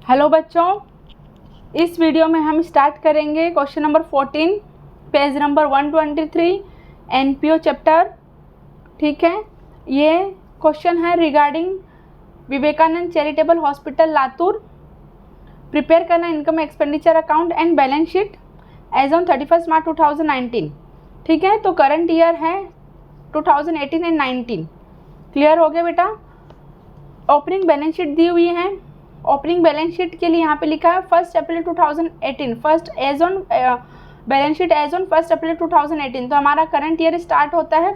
Hello बच्चों, इस video में हम स्टार्ट करेंगे question number 14 page number 123 NPO chapter. ठीक है, ये क्वेश्चन है regarding Vivekananda charitable hospital Latur. Prepare करना income expenditure account and balance sheet as on 31 March 2019। ठीक है, तो करंट ईयर है 2018 एंड 19। क्लियर हो गया बेटा। ओपनिंग बैलेंस शीट दी हुई है। ओपनिंग बैलेंस शीट के लिए यहाँ पे लिखा है 1 April 2018 first as on balance sheet as on 1 April 2018। तो हमारा करंट ईयर स्टार्ट होता है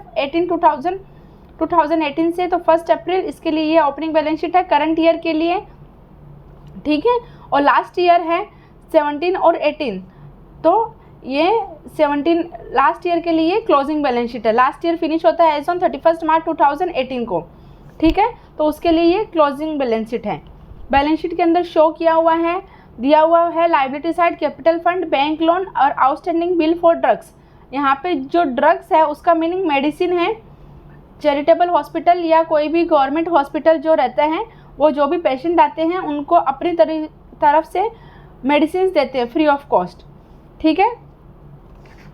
2018 से, तो 1 अप्रैल इसके लिए ये ओपनिंग बैलेंस शीट है करंट ईयर के लिए। ठीक है, और लास्ट ईयर है 17 और 18, तो ये 17 लास्ट ईयर के लिए क्लोजिंग बैलेंस शीट है। लास्ट ईयर फिनिश होता है एज ऑन 31 मार्च 2018 को। ठीक है, तो उसके लिए ये क्लोजिंग बैलेंस शीट है। बैलेंस शीट के अंदर शो किया हुआ है, दिया हुआ है liability side capital fund, bank loan और आउटस्टैंडिंग बिल फॉर ड्रग्स। यहाँ पे जो ड्रग्स है उसका मीनिंग मेडिसिन है। चैरिटेबल हॉस्पिटल या कोई भी गवर्नमेंट हॉस्पिटल जो रहते हैं वो जो भी पेशेंट आते हैं उनको अपनी तरफ से मेडिसिन देते हैं फ्री ऑफ कॉस्ट। ठीक है,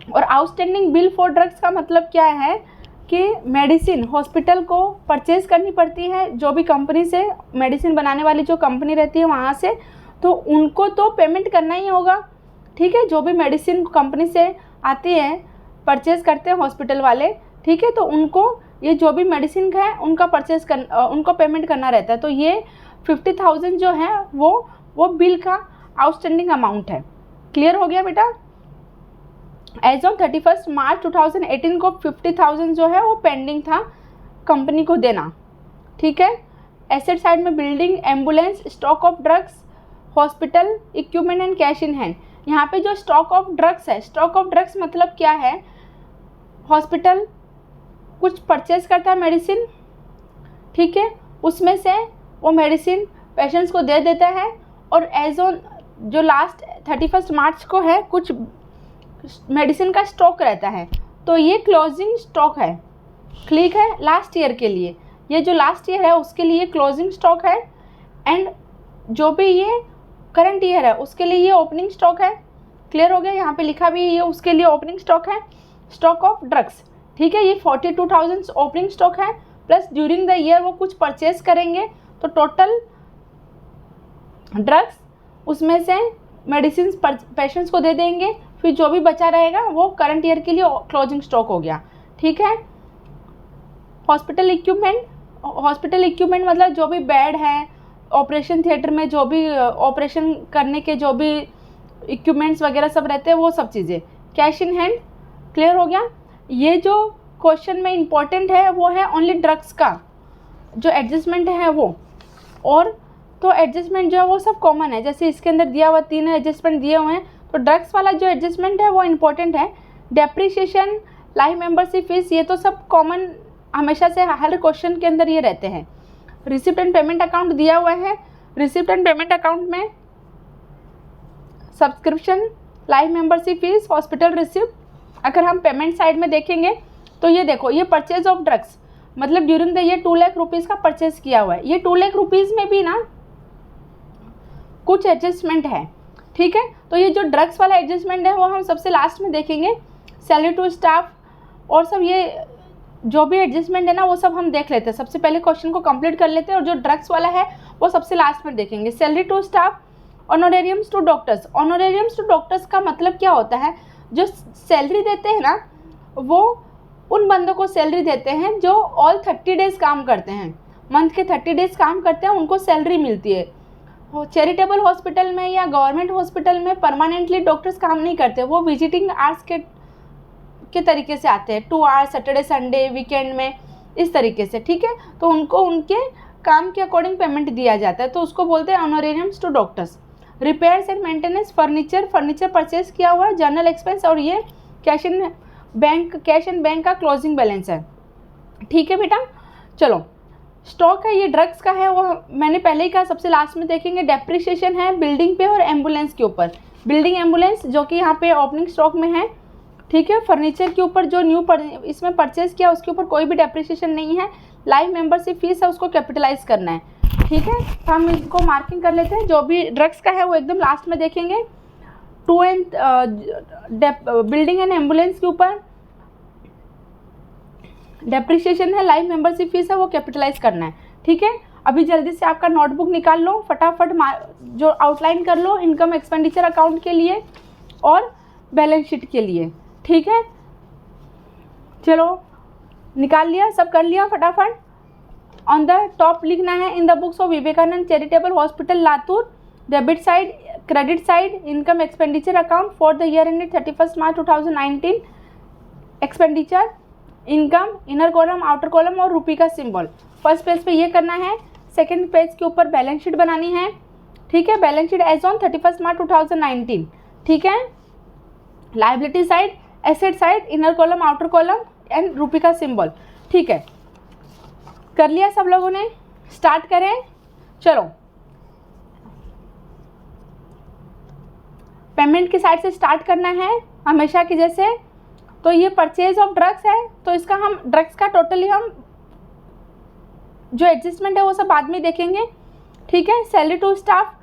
और आउटस्टैंडिंग बिल फॉर ड्रग्स का मतलब क्या है कि मेडिसिन हॉस्पिटल को परचेज करनी पड़ती है जो भी कंपनी से, मेडिसिन बनाने वाली जो कंपनी रहती है वहाँ से, तो उनको तो पेमेंट करना ही होगा। ठीक है, जो भी मेडिसिन कंपनी से आती है परचेज करते हैं हॉस्पिटल वाले। ठीक है, तो उनको ये जो भी मेडिसिन है उनका उनको पेमेंट करना रहता है। तो ये 50,000 जो है वो बिल का आउटस्टैंडिंग अमाउंट है। क्लियर हो गया बेटा। एज ऑन 31 मार्च 2018 को 50,000 जो है वो पेंडिंग था कंपनी को देना। ठीक है, एसेट साइड में building, ambulance, stock of drugs, hospital equipment and cash in hand. यहाँ पे जो स्टॉक ऑफ ड्रग्स है, स्टॉक ऑफ ड्रग्स मतलब क्या है, हॉस्पिटल कुछ परचेज करता है मेडिसिन। ठीक है, उसमें से वो मेडिसिन पेशेंट्स को दे देता है और एज ऑन जो लास्ट 31 मार्च को है कुछ मेडिसिन का स्टॉक रहता है, तो ये क्लोजिंग स्टॉक है। क्लिक है, लास्ट ईयर के लिए ये जो लास्ट ईयर है उसके लिए क्लोजिंग स्टॉक है, एंड जो भी ये करंट ईयर है उसके लिए ये ओपनिंग स्टॉक है। क्लियर हो गया, यहाँ पे लिखा भी है ये उसके लिए ओपनिंग स्टॉक है, स्टॉक ऑफ ड्रग्स। ठीक है, ये 42,000 ओपनिंग स्टॉक है, प्लस ड्यूरिंग द ईयर वो कुछ परचेज करेंगे तो टोटल ड्रग्स उसमें से मेडिसिन पेशेंट्स को दे देंगे, फिर जो भी बचा रहेगा वो करंट ईयर के लिए क्लोजिंग स्टॉक हो गया। ठीक है, हॉस्पिटल इक्विपमेंट मतलब जो भी बेड है, ऑपरेशन थिएटर में जो भी ऑपरेशन करने के जो भी इक्विपमेंट्स वगैरह सब रहते हैं वो सब चीज़ें। Cash in hand. क्लियर हो गया। ये जो क्वेश्चन में इम्पॉर्टेंट है वो है ओनली ड्रग्स का जो एडजस्टमेंट है वो, और तो एडजस्टमेंट जो है वो सब कॉमन है। जैसे इसके अंदर दिया हुआ 3 एडजस्टमेंट दिए हुए हैं, तो ड्रग्स वाला जो एडजस्टमेंट है वो इम्पोर्टेंट है। डेप्रिसिएशन, लाइफ मेंबरशिप फीस, ये तो सब कॉमन हमेशा से हर क्वेश्चन के अंदर ये रहते हैं। रिसिप्ट एंड पेमेंट अकाउंट दिया हुआ है। रिसिप्ट एंड पेमेंट अकाउंट में subscription, life membership fees, hospital receipt. अगर हम पेमेंट साइड में देखेंगे तो ये देखो, ये परचेज ऑफ ड्रग्स मतलब during the year 2 lakh rupees का परचेज किया हुआ है। ये 2 लाख रुपीज़ में भी ना कुछ एडजस्टमेंट है। ठीक है, तो ये जो ड्रग्स वाला एडजस्टमेंट है वो हम सबसे लास्ट में देखेंगे। सैलरी टू स्टाफ और सब ये जो भी एडजस्टमेंट है ना वो सब हम देख लेते हैं। सबसे पहले क्वेश्चन को कंप्लीट कर लेते हैं और जो ड्रग्स वाला है वो सबसे लास्ट में देखेंगे। Salary to staff, honorariums to doctors. Honorariums to doctors का मतलब क्या होता है, जो सैलरी देते हैं ना वो उन बंदों को सैलरी देते हैं जो ऑल 30 डेज काम करते हैं, मंथ के 30 डेज काम करते हैं, उनको सैलरी मिलती है। चैरिटेबल हॉस्पिटल में या गवर्नमेंट हॉस्पिटल में परमानेंटली डॉक्टर्स काम नहीं करते, वो विजिटिंग आवर्स के तरीके से आते हैं, 2 आवर्स, सैटरडे संडे, वीकेंड में, इस तरीके से। ठीक है, तो उनको उनके काम के अकॉर्डिंग पेमेंट दिया जाता है, तो उसको बोलते हैं honorariums to doctors. Repairs and maintenance, furniture purchase किया हुआ है, जनरल एक्सपेंस, और ये कैश एंड बैंक का क्लोजिंग बैलेंस है। ठीक है बेटा, चलो स्टॉक है ये ड्रग्स का है, वो मैंने पहले ही कहा सबसे लास्ट में देखेंगे। डेप्रिसिएशन है बिल्डिंग पे और एम्बुलेंस के ऊपर। बिल्डिंग एम्बुलेंस जो कि यहाँ पे ओपनिंग स्टॉक में है। ठीक है, फर्नीचर के ऊपर जो इसमें परचेज किया उसके ऊपर कोई भी डेप्रिसिएशन नहीं है। लाइफ मेंबरशिप फीस है उसको कैपिटलाइज करना है। ठीक है, तो हम इसको मार्किंग कर लेते हैं। जो भी ड्रग्स का है वो एकदम लास्ट में देखेंगे। बिल्डिंग एंड एम्बुलेंस के ऊपर डेप्रिसिएशन है, लाइफ मेंबरशिप फीस है, वो कैपिटलाइज करना है। ठीक है, अभी जल्दी से आपका नोटबुक निकाल लो, फटाफट जो आउटलाइन कर लो इनकम एक्सपेंडिचर अकाउंट के लिए और बैलेंस शीट के लिए। ठीक है, चलो निकाल लिया, सब कर लिया फटाफट। ऑन द टॉप लिखना है, in the books of Vivekananda charitable hospital Latur, debit side, credit side, income expenditure account for the year ended 31 March 2019, expenditure, income, inner column, outer column और रुपी का सिंबल। फर्स्ट पेज पे ये करना है। Second page के ऊपर बैलेंस शीट बनानी है। ठीक है, balance sheet as on 31 March 2019। ठीक है, liability side, asset side, inner column, outer column and रुपी का सिंबल। ठीक है, कर लिया सब लोगों ने? स्टार्ट करें, चलो पेमेंट की साइड से स्टार्ट करना है हमेशा की जैसे। तो ये परचेज ऑफ ड्रग्स है, तो इसका हम ड्रग्स का टोटली हम जो एडजस्टमेंट है वो सब बाद में देखेंगे। ठीक है, सैलरी टू स्टाफ,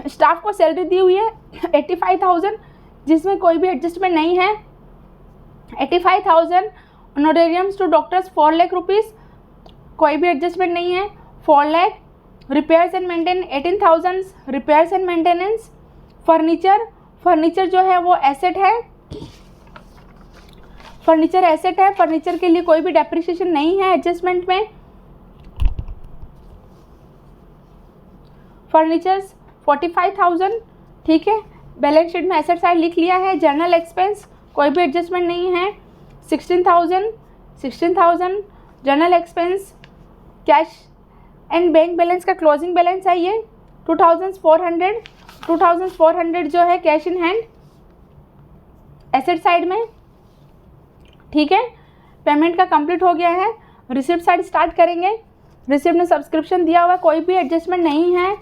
स्टाफ को सैलरी दी हुई है 85,000 जिसमें कोई भी एडजस्टमेंट नहीं है। 85,000 ऑनरेरियम्स टू डॉक्टर्स 4 लाख रुपीज़, कोई भी एडजस्टमेंट नहीं है। 4 lakh repairs and maintain 18,000 repairs and maintenance. Furniture, furniture जो है वो एसेट है, फर्नीचर एसेट है, फर्नीचर के लिए कोई भी डेप्रिसिएशन नहीं है एडजस्टमेंट में। फर्नीचर्स 45,000। ठीक है, बैलेंस शीट में एसेट साइड लिख लिया है। जर्नल एक्सपेंस कोई भी एडजस्टमेंट नहीं है। 16,000 journal expense. Cash and bank balance का क्लोजिंग बैलेंस है ये 2,400 जो है cash in hand asset side में। ठीक है, पेमेंट का कंप्लीट हो गया है। रिसिप्ट साइड स्टार्ट करेंगे। रिसिप्ट में सब्सक्रिप्शन दिया हुआ, कोई भी एडजस्टमेंट नहीं है।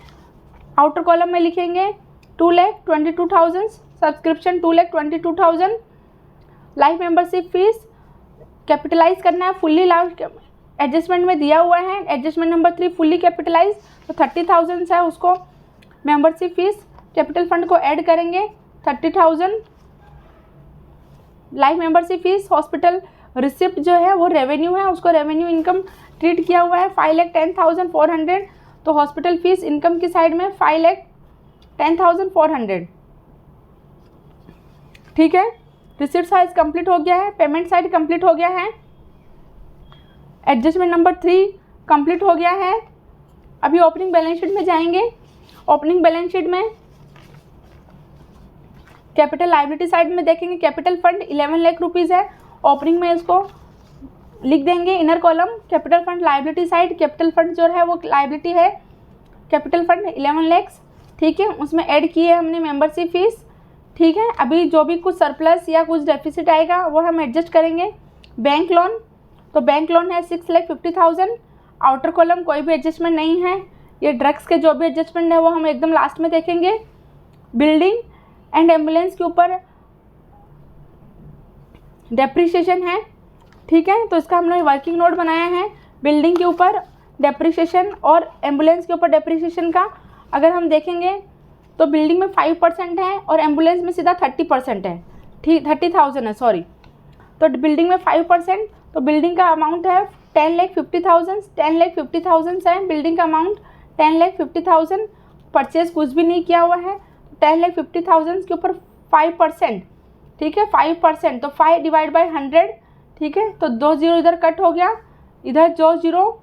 आउटर कॉलम में लिखेंगे 2,22,000 subscription 2,22,000। Life membership fee capitalise करना है फुल्ली, लास्ट एडजस्टमेंट में दिया हुआ है। एडजस्टमेंट नंबर 3 फुल्ली कैपिटलाइज, तो 30,000 है उसको मेंबरशिप फीस। कैपिटल फंड को ऐड करेंगे 30,000। Life membership fees, hospital receipt जो है वो रेवेन्यू है, उसको रेवेन्यू इनकम ट्रीट किया हुआ है 5,10,400। तो हॉस्पिटल फीस इनकम की साइड में 5,10,400। ठीक है, रिसिप्ट साइज कंप्लीट हो गया है, पेमेंट साइड कंप्लीट हो गया है, एडजस्टमेंट नंबर 3 कंप्लीट हो गया है। अभी ओपनिंग बैलेंस शीट में जाएंगे। ओपनिंग बैलेंस शीट में कैपिटल लायबिलिटी साइड में देखेंगे कैपिटल फंड 11 लाख रुपीज़ है। ओपनिंग में इसको लिख देंगे inner column capital fund liability side. Capital fund जो है वो लायबिलिटी है, कैपिटल फंड 11 लाख। ठीक है, उसमें ऐड किए हमने मेंबरशिप फीस। ठीक है, अभी जो भी कुछ सरप्लस या कुछ डेफिसिट आएगा वो हम एडजस्ट करेंगे। बैंक लोन, तो बैंक लोन है 6,50,000। आउटर कॉलम कोई भी एडजस्टमेंट नहीं है। ये ड्रग्स के जो भी एडजस्टमेंट है वो हम एकदम लास्ट में देखेंगे। बिल्डिंग एंड एम्बुलेंस के ऊपर डेप्रिसिएशन है। ठीक है, तो इसका हमने वर्किंग नोट बनाया है। बिल्डिंग के ऊपर डेप्रिसिएशन और एम्बुलेंस के ऊपर डेप्रिसिएशन का अगर हम देखेंगे तो बिल्डिंग में 5% है और एम्बुलेंस में सीधा 30% है। ठीक, 30,000 है, सॉरी। तो बिल्डिंग में 5%, तो बिल्डिंग का अमाउंट है 10,50,000। 10,50,000 है बिल्डिंग का अमाउंट, 10,50,000। परचेज कुछ भी नहीं किया हुआ है। 10,50,000 के ऊपर 5%। ठीक है, 5%, तो 5 डिवाइड बाई 100। ठीक है, तो 2 0 इधर कट हो गया, इधर 2 0,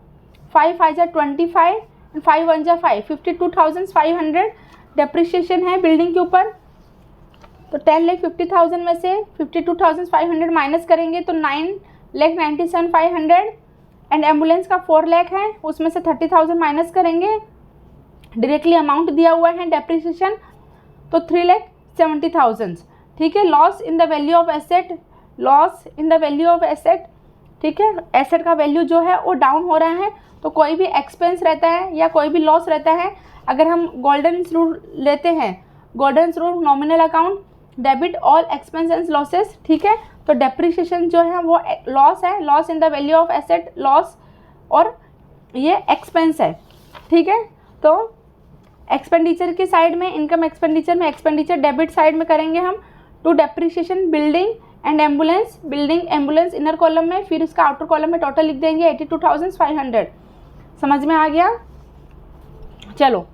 5 5 जा 25, 5 1 जा 5, 52,500 डेप्रिसिएशन है बिल्डिंग के ऊपर। तो 10,50,000 में से 52,500 माइनस करेंगे तो 9,97,500। एंड एम्बुलेंस का 4 लाख है, उसमें से 30,000 माइनस करेंगे। डायरेक्टली अमाउंट दिया हुआ है डेप्रिसिएशन, तो 3,70,000। ठीक है, loss in the value of asset, loss in the value of asset. ठीक है, एसेट का वैल्यू जो है वो डाउन हो रहा है, तो कोई भी एक्सपेंस रहता है या कोई भी लॉस रहता है, अगर हम गोल्डन रूल लेते हैं, golden rule nominal account debit all expense and losses. ठीक है, तो डेप्रिसिएशन जो है वो लॉस है, loss in the value of asset loss, और ये एक्सपेंस है। ठीक है, तो एक्सपेंडिचर की साइड में, इनकम एक्सपेंडिचर में, एक्सपेंडिचर डेबिट साइड में करेंगे हम। To depreciation building and ambulance, building ambulance inner column में, फिर उसका आउटर कॉलम में टोटल लिख देंगे 82,500। समझ में आ गया? चलो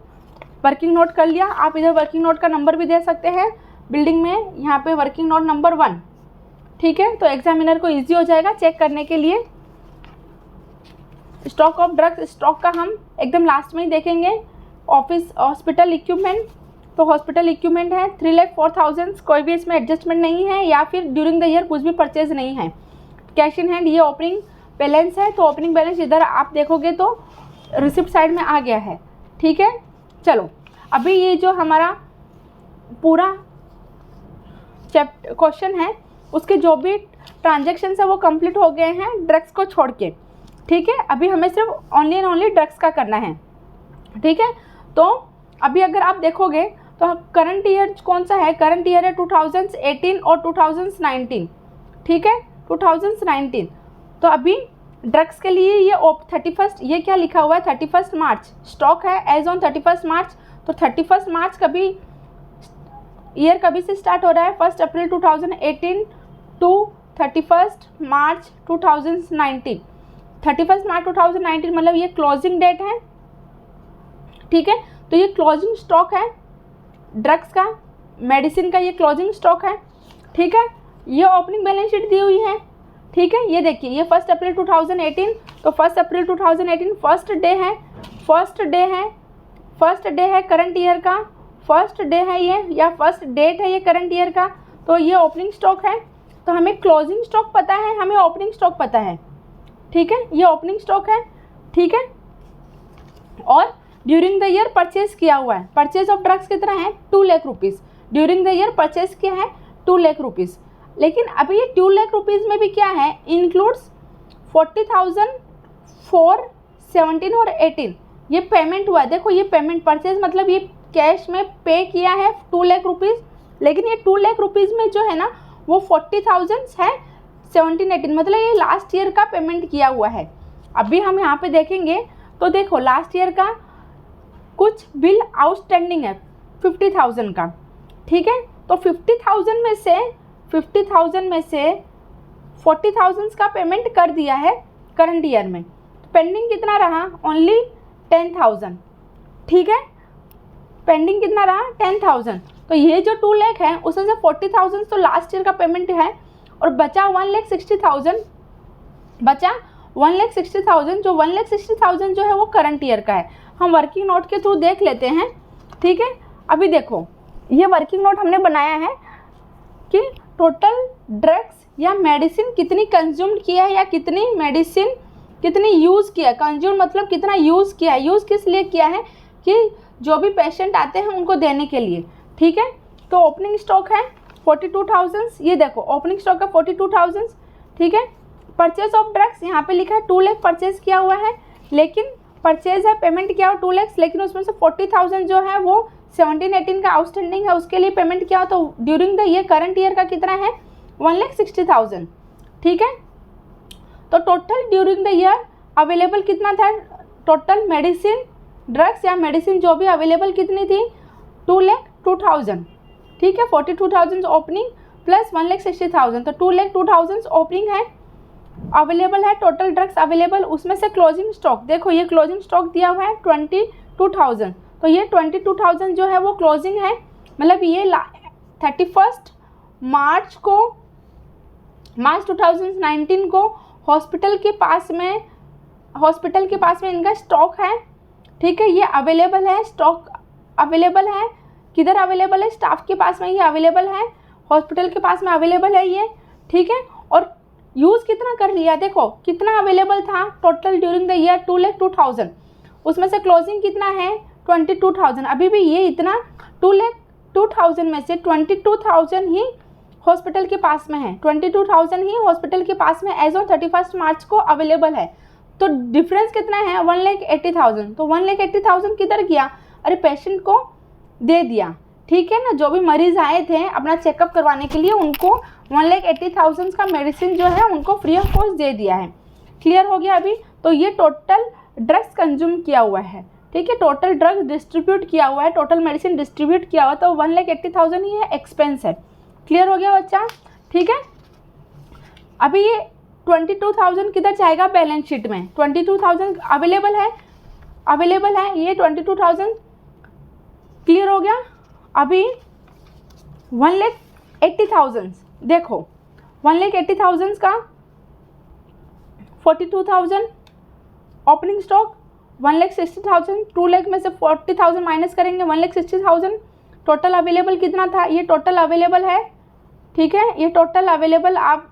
वर्किंग नोट कर लिया। आप इधर वर्किंग नोट का नंबर भी दे सकते हैं बिल्डिंग में, यहाँ पे वर्किंग नोट नंबर 1, ठीक है। तो एग्जामिनर को इजी हो जाएगा चेक करने के लिए। स्टॉक ऑफ ड्रग्स, स्टॉक का हम एकदम लास्ट में ही देखेंगे। ऑफिस हॉस्पिटल इक्विपमेंट, तो हॉस्पिटल इक्विपमेंट है 3,04,000, कोई भी इसमें एडजस्टमेंट नहीं है या फिर ड्यूरिंग द ईयर कुछ भी परचेज नहीं है। कैश इन हैंड, ये ओपनिंग बैलेंस है, तो ओपनिंग बैलेंस इधर आप देखोगे तो रिसिप्ट साइड में आ गया है, ठीक है। चलो अभी ये जो हमारा पूरा क्वेश्चन है उसके जो भी ट्रांजेक्शन है वो कंप्लीट हो गए हैं ड्रग्स को छोड़ के, ठीक है। अभी हमें सिर्फ ओनली एंड ओनली ड्रग्स का करना है, ठीक है। तो अभी अगर आप देखोगे तो करंट ईयर कौन सा है, करंट ईयर है 2018 और 2019, ठीक है, 2019। तो अभी ड्रग्स के लिए ये 31, ये क्या लिखा हुआ है 31 मार्च स्टॉक है एज ऑन 31 मार्च। तो 31 मार्च कभी ईयर कभी से स्टार्ट हो रहा है, 1 अप्रैल 2018 टू 31 मार्च 2019। 31 मार्च 2019 मतलब ये क्लोजिंग डेट है, ठीक है। तो ये क्लोजिंग स्टॉक है ड्रग्स का, मेडिसिन का ये क्लोजिंग स्टॉक है, ठीक है। ये ओपनिंग बैलेंस शीट दी हुई है, ठीक है। ये देखिए ये 1 अप्रैल 2018, तो 1 अप्रैल 2018 फर्स्ट डे है, फर्स्ट डे है करंट ईयर का, फर्स्ट डे है ये या फर्स्ट डेट है ये करंट ईयर का। तो ये ओपनिंग स्टॉक है, तो हमें क्लोजिंग स्टॉक पता है, हमें ओपनिंग स्टॉक पता है, ठीक है। ये ओपनिंग स्टॉक है, ठीक है। और ड्यूरिंग द ईयर परचेज किया हुआ है, परचेज ऑफ ड्रग्स कितना है 2 lakh rupees, during the year purchase किया है 2 लाख रुपीज़। लेकिन अभी ये 2 लाख रुपीज़ में भी क्या है, इंक्लूड्स 40,000 फॉर 17 और 18, ये पेमेंट हुआ है। देखो ये पेमेंट परचेज मतलब ये कैश में पे किया है 2 लाख रुपीज़, लेकिन ये 2 लाख रुपीज़ में जो है ना वो 40,000 है 17-18, मतलब ये लास्ट ईयर का पेमेंट किया हुआ है। अभी हम यहाँ पे देखेंगे तो देखो लास्ट ईयर का कुछ बिल आउटस्टैंडिंग है 50,000 का, ठीक है। तो 50,000 में से 40,000 का पेमेंट कर दिया है करंट ईयर में, पेंडिंग कितना रहा ओनली 10,000, ठीक है। पेंडिंग कितना रहा 10,000। तो ये जो 2 लाख है उसमें से 40,000 तो लास्ट ईयर का पेमेंट है और बचा 1,60,000, बचा 1,60,000, जो 1,60,000 जो है वो करंट ईयर का है। हम वर्किंग नोट के थ्रू देख लेते हैं, ठीक है। अभी देखो ये वर्किंग नोट हमने बनाया है कि टोटल ड्रग्स या मेडिसिन कितनी कंज्यूम किया है या कितनी मेडिसिन कितनी यूज़ किया है। कंज्यूम मतलब कितना यूज़ किया है, यूज़ किस लिए किया है कि जो भी पेशेंट आते हैं उनको देने के लिए, ठीक है। तो ओपनिंग स्टॉक है 42,000, ये देखो ओपनिंग स्टॉक है 42,000, ठीक है। परचेज ऑफ ड्रग्स यहाँ पे लिखा है 2 लाख परचेज किया हुआ है, लेकिन परचेज है पेमेंट किया हुआ 2 लाख, लेकिन उसमें से 40,000 जो है वो 17-18 का आउटस्टैंडिंग है उसके लिए पेमेंट किया। तो during the year current year का कितना है 1,60,000, ठीक है। तो total during the year available कितना था, टोटल मेडिसिन ड्रग्स या मेडिसिन जो भी अवेलेबल कितनी थी 2,02,000, ठीक है। 42,000 ओपनिंग प्लस 1,60,000, तो 2,02,000 ओपनिंग है, अवेलेबल है टोटल ड्रग्स अवेलेबल। उसमें से क्लोजिंग स्टॉक देखो ये क्लोजिंग स्टॉक दिया हुआ है 22,000, तो ये 22,000 जो है वो क्लोजिंग है, मतलब ये 31 मार्च 2019 को हॉस्पिटल के पास में इनका स्टॉक है, ठीक है। ये अवेलेबल है, स्टॉक अवेलेबल है, किधर अवेलेबल है स्टाफ के पास में, ये अवेलेबल है हॉस्पिटल के पास में अवेलेबल है ये, ठीक है। और यूज़ कितना कर लिया देखो कितना अवेलेबल था टोटल ड्यूरिंग द ईयर 2,02,000, उसमें से क्लोजिंग कितना है 22,000। अभी भी ये इतना 2,02,000 में से 22,000 ही हॉस्पिटल के पास में है, 22,000 ही हॉस्पिटल के पास में एज ऑन 31 मार्च को अवेलेबल है। तो डिफरेंस कितना है 1,80,000, तो 1,80,000 किधर गया, अरे पेशेंट को दे दिया, ठीक है ना। जो भी मरीज़ आए थे अपना चेकअप करवाने के लिए उनको 1,80,000 का मेडिसिन जो है उनको फ्री ऑफ कॉस्ट दे दिया है। क्लियर हो गया अभी। तो ये टोटल ड्रग्स कंज्यूम किया हुआ है, ठीक है, टोटल ड्रग डिस्ट्रीब्यूट किया हुआ है, टोटल मेडिसिन डिस्ट्रीब्यूट किया हुआ, तो 1,80,000 ही है एक्सपेंस है। क्लियर हो गया बच्चा? ठीक है, अभी ये 22,000 किधर जाएगा बैलेंस शीट में? 22,000 अवेलेबल है ये 22,000। क्लियर हो गया? अभी 1,80,000 देखो, 1,80,000 का 42,000 ओपनिंग स्टॉक, 1,60,000, 2 लाख में से 40,000 माइनस करेंगे, 1,60,000 टोटल अवेलेबल कितना था? ये टोटल अवेलेबल है, ठीक है, ये टोटल अवेलेबल आप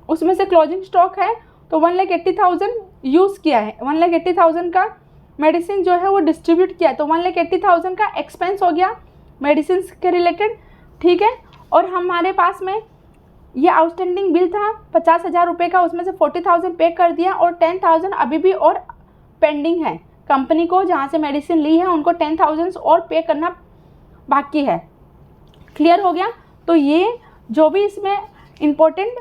उसमें से क्लोजिंग स्टॉक है तो 1,80,000 यूज़ किया है, 1,80,000 का मेडिसिन जो है वो डिस्ट्रीब्यूट किया, तो 1,80,000 का एक्सपेंस हो गया मेडिसिन के रिलेटेड, ठीक है। और हमारे पास में ये आउटस्टैंडिंग बिल था 50,000 रुपये का, उसमें से 40,000 पे कर दिया और 10,000 अभी भी और पेंडिंग है। कंपनी को जहाँ से मेडिसिन ली है उनको 10,000 और पे करना बाकी है। क्लियर हो गया? तो ये जो भी इसमें इम्पोर्टेंट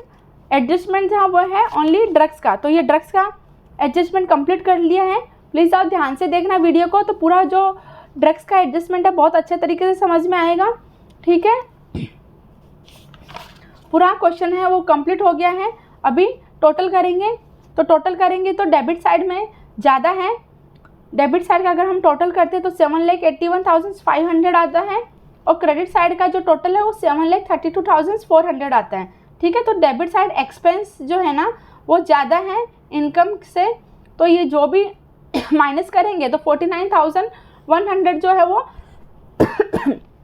एडजस्टमेंट था वो है ओनली ड्रग्स का, तो ये ड्रग्स का एडजस्टमेंट कंप्लीट कर लिया है। प्लीज़ आप ध्यान से देखना वीडियो को, तो पूरा जो ड्रग्स का एडजस्टमेंट है बहुत अच्छे तरीके से समझ में आएगा, ठीक है। पूरा क्वेश्चन है वो कंप्लीट हो गया है। अभी टोटल करेंगे तो डेबिट साइड में ज़्यादा है, डेबिट साइड का अगर हम टोटल करते हैं तो 7,81,500 आता है और क्रेडिट साइड का जो टोटल है वो 7,32,400 आता है, ठीक है। तो डेबिट साइड एक्सपेंस जो है ना वो ज़्यादा है इनकम से, तो ये जो भी माइनस करेंगे तो 49,100 जो है वो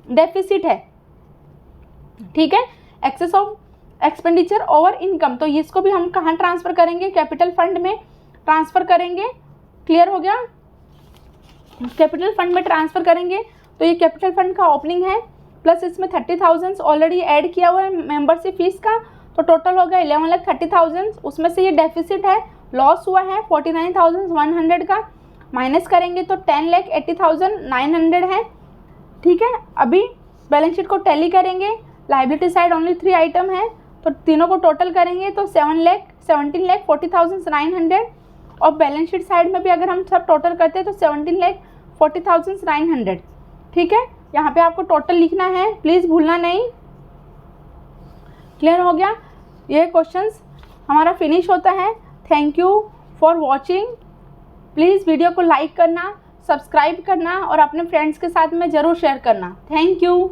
डेफिसिट है, ठीक है, excess of expenditure over income. तो इसको भी हम कहाँ ट्रांसफ़र करेंगे? कैपिटल फंड में ट्रांसफ़र करेंगे। क्लियर हो गया? कैपिटल फंड में ट्रांसफ़र करेंगे तो ये कैपिटल फंड का ओपनिंग है, प्लस इसमें 30,000 ऑलरेडी ऐड किया हुआ है मेंबरशिप फीस का, तो टोटल हो गया 11,30,000। उसमें से ये डेफिसिट है, लॉस हुआ है 49,100 का, माइनस करेंगे तो 10,80,900 है, ठीक है। अभी बैलेंस शीट को टैली करेंगे, लाइबिलिटी साइड ओनली 3 आइटम है, तो तीनों को टोटल करेंगे तो 17,40,900 और बैलेंस शीट साइड में भी अगर हम सब टोटल करते हैं तो 17,40,900, ठीक है। यहाँ पे आपको टोटल लिखना है, प्लीज़ भूलना नहीं। क्लियर हो गया? ये क्वेश्चंस हमारा फिनिश होता है। Thank you for watching. Please video को लाइक करना, सब्सक्राइब करना और अपने फ्रेंड्स के साथ में ज़रूर शेयर करना। Thank you.